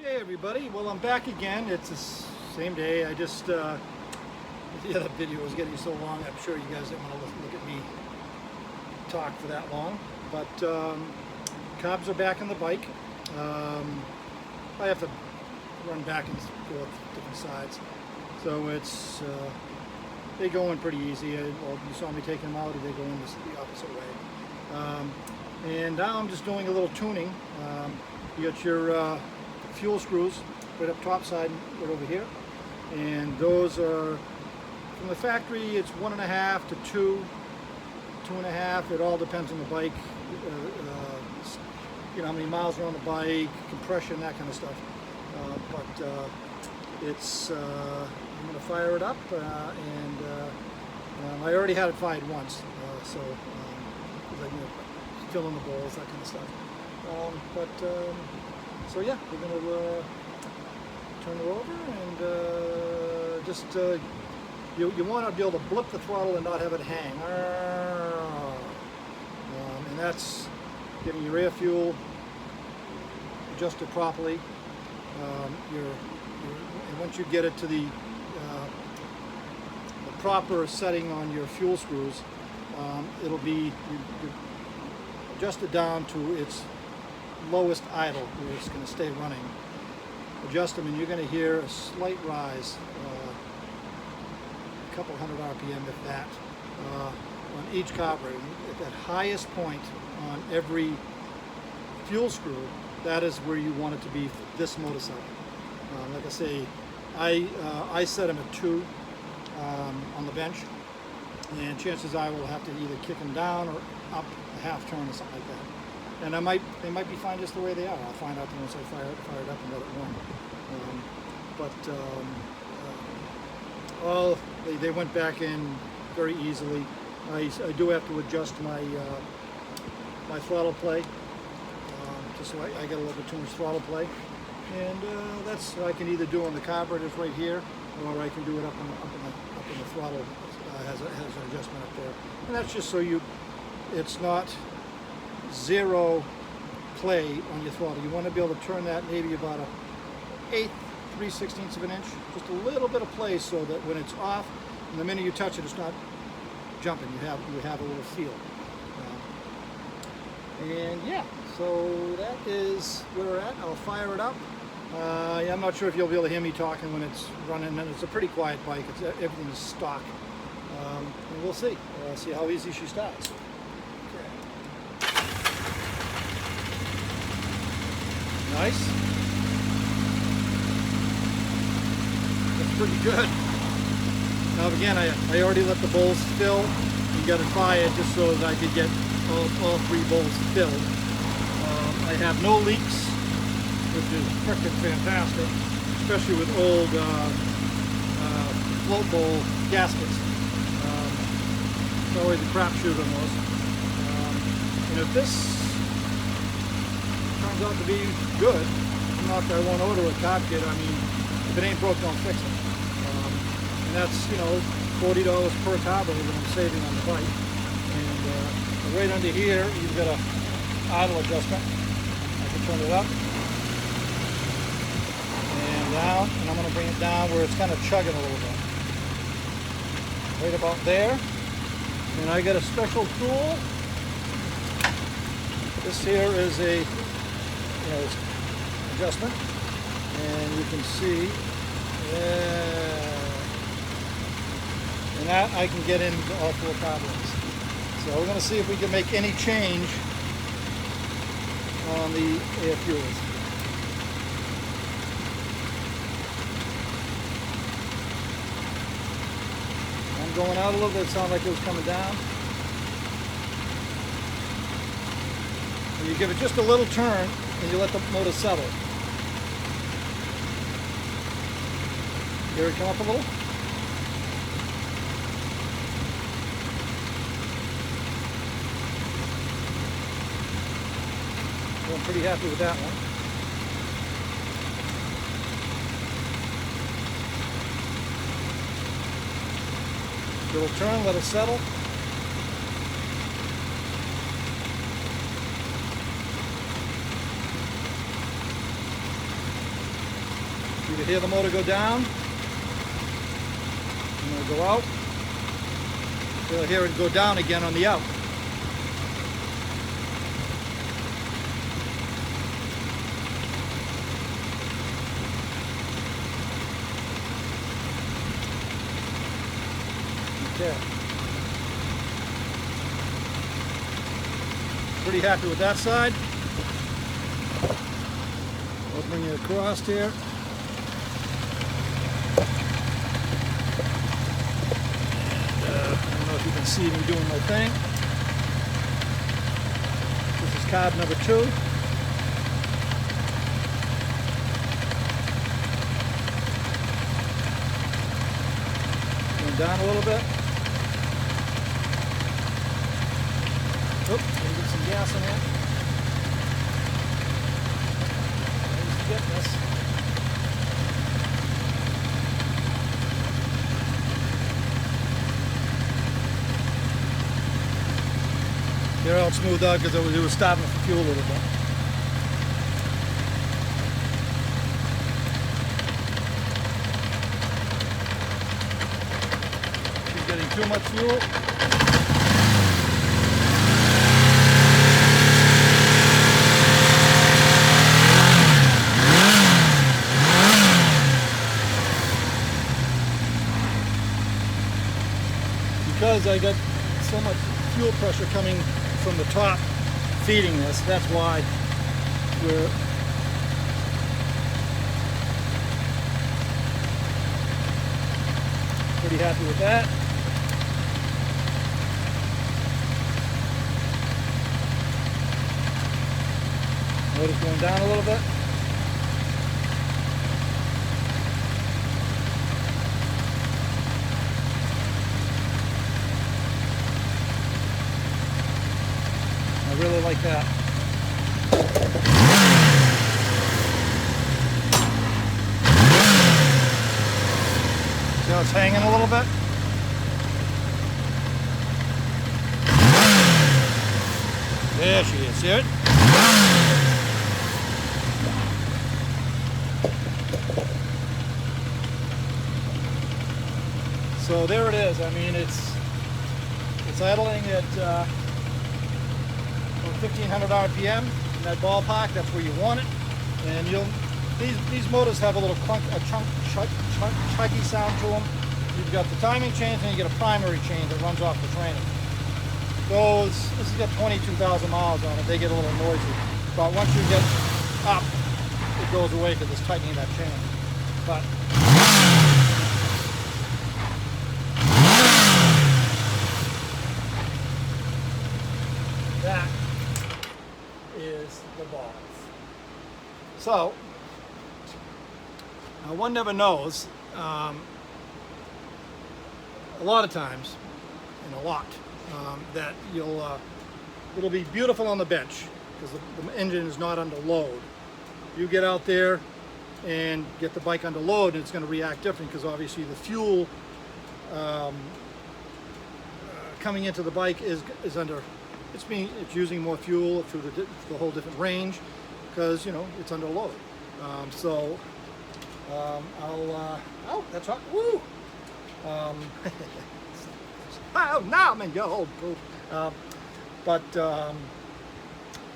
Okay, everybody. Well, I'm back again. It's the same day. I just the other video was getting so long. I'm sure you guys didn't want to look at me talk for that long. But carbs are back on the bike. I have to run back and forth different sides, so it's they go in pretty easy. Well, you saw me taking them out, or they go in the opposite way. And now I'm just doing a little tuning. You got your fuel screws right up top side, right over here, and those are from the factory. It's 1.5 to 2.5. It all depends on the bike. You know how many miles are on the bike, compression, that kind of stuff. It's I'm going to fire it up, and I already had it fired once, so like, you know, fill in the bowls, that kind of stuff. So yeah, we're going to turn her over and just you want to be able to blip the throttle and not have it hang. And that's getting your air fuel adjusted properly. And once you get it to the proper setting on your fuel screws, it'll be adjusted down to its lowest idle, where it's going to stay running. Adjust them, and you're going to hear a slight rise, a couple hundred RPM, if that, on each carburetor. At that highest point on every fuel screw, that is where you want it to be for this motorcycle. Like I say, I set them at 2 on the bench, and chances are I will have to either kick them down or up a half turn or something like that. And they might be fine just the way they are. I'll find out once I fire it up and let it run. They went back in very easily. I do have to adjust my my throttle play, just so I get a little bit too much throttle play. And that's what I can either do on the carburetors right here, or I can do it up in the throttle. Has an adjustment up there, and that's just so it's not zero play on your throttle. You want to be able to turn that maybe about 1/8, 3/16 of an inch, just a little bit of play, so that when it's off, and the minute you touch it, it's not jumping. You have a little feel. And yeah, so that is where we're at. I'll fire it up. I'm not sure if you'll be able to hear me talking when it's running, and it's a pretty quiet bike. Everything is stock, and we'll see. See how easy she starts. Nice. That's pretty good. Now again, I already let the bowls fill and got it fired just so that I could get all 3 bowls filled. I have no leaks, which is frickin' fantastic, especially with old float bowl gaskets. It's always a crapshoot on those. And if this turns out to be good, I won't order a carb kit. I mean, if it ain't broke, don't fix it. And that's, $40 per carburetor that I'm saving on the bike. And right under here, you've got a idle adjustment. I can turn it up and down, and I'm going to bring it down where it's kind of chugging a little bit. Right about there. And I got a special tool. This here is a adjustment, and you can see, and that I can get into all 4 carburetors. So we're going to see if we can make any change on the air fuels. I'm going out a little bit. It sounded like it was coming down. And you give it just a little turn, and you let the motor settle. Hear it come up a little? So I'm pretty happy with that one. It'll turn, let it settle. You can hear the motor go down. I'm going to go out. You'll hear it go down again on the out. Okay. Pretty happy with that side. I'll bring it across here. I don't know if you can see me doing my thing. This is carb number 2. Going down a little bit. Oops, gonna get some gas in there. Just get this. They're all smoothed out because it was starting to fuel a little bit. She's getting too much fuel. Because I got so much fuel pressure coming from the top feeding this, that's why we're pretty happy with that. Motor's going down a little bit. I really like that. See how it's hanging a little bit? There she is, see it? So there it is. I mean, it's idling at 1500 RPM in that ballpark. That's where you want it. And these motors have a little chunky sound to them. You've got the timing chains and you get a primary chain that runs off the training. This has got 22,000 miles on it. They get a little noisy. But once you get up, it goes away because it's tightening that chain. But that is the balls. So, one never knows. A lot of times, and a lot, that it'll be beautiful on the bench because the engine is not under load. You get out there and get the bike under load, and it's going to react different because obviously the fuel coming into the bike is under. It's using more fuel through the whole different range because it's under load. Oh, that's hot. Woo! Oh, now I'm in your old poop.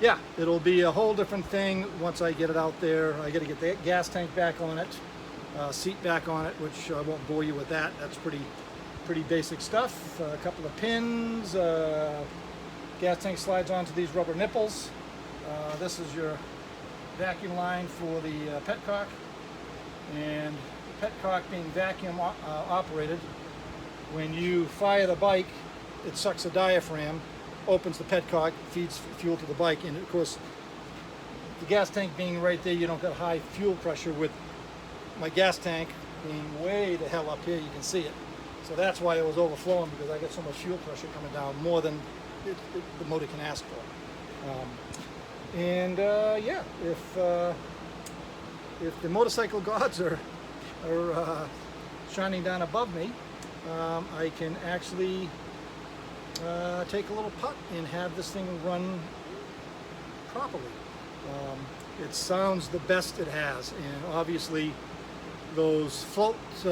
Yeah, it'll be a whole different thing once I get it out there. I got to get the gas tank back on it, seat back on it, which I won't bore you with that. That's pretty basic stuff. A couple of pins. Gas tank slides onto these rubber nipples. This is your vacuum line for the petcock, and the petcock being vacuum operated, when you fire the bike, it sucks the diaphragm, opens the petcock, feeds fuel to the bike, and of course the gas tank being right there, you don't get high fuel pressure. With my gas tank being way the hell up here, you can see it. So that's why it was overflowing, because I got so much fuel pressure coming down, more than the motor can ask for. Yeah, if the motorcycle gods are shining down above me, I can actually take a little putt and have this thing run properly. It sounds the best it has, and obviously those floats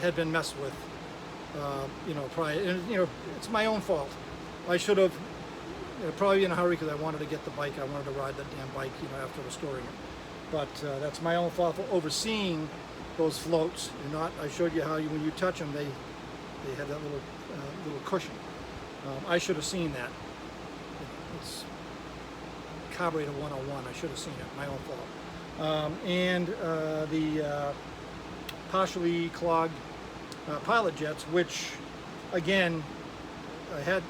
had been messed with, you know, probably, and, you know, it's my own fault. I should have, you know, probably in a hurry because I wanted to get the bike. I wanted to ride that damn bike, you know, after restoring it. But that's my own fault for overseeing those floats. You're not, I showed you how when you touch them, they have that little cushion. I should have seen that. It's carburetor 101. I should have seen it. My own fault. And the partially clogged pilot jets, which again I had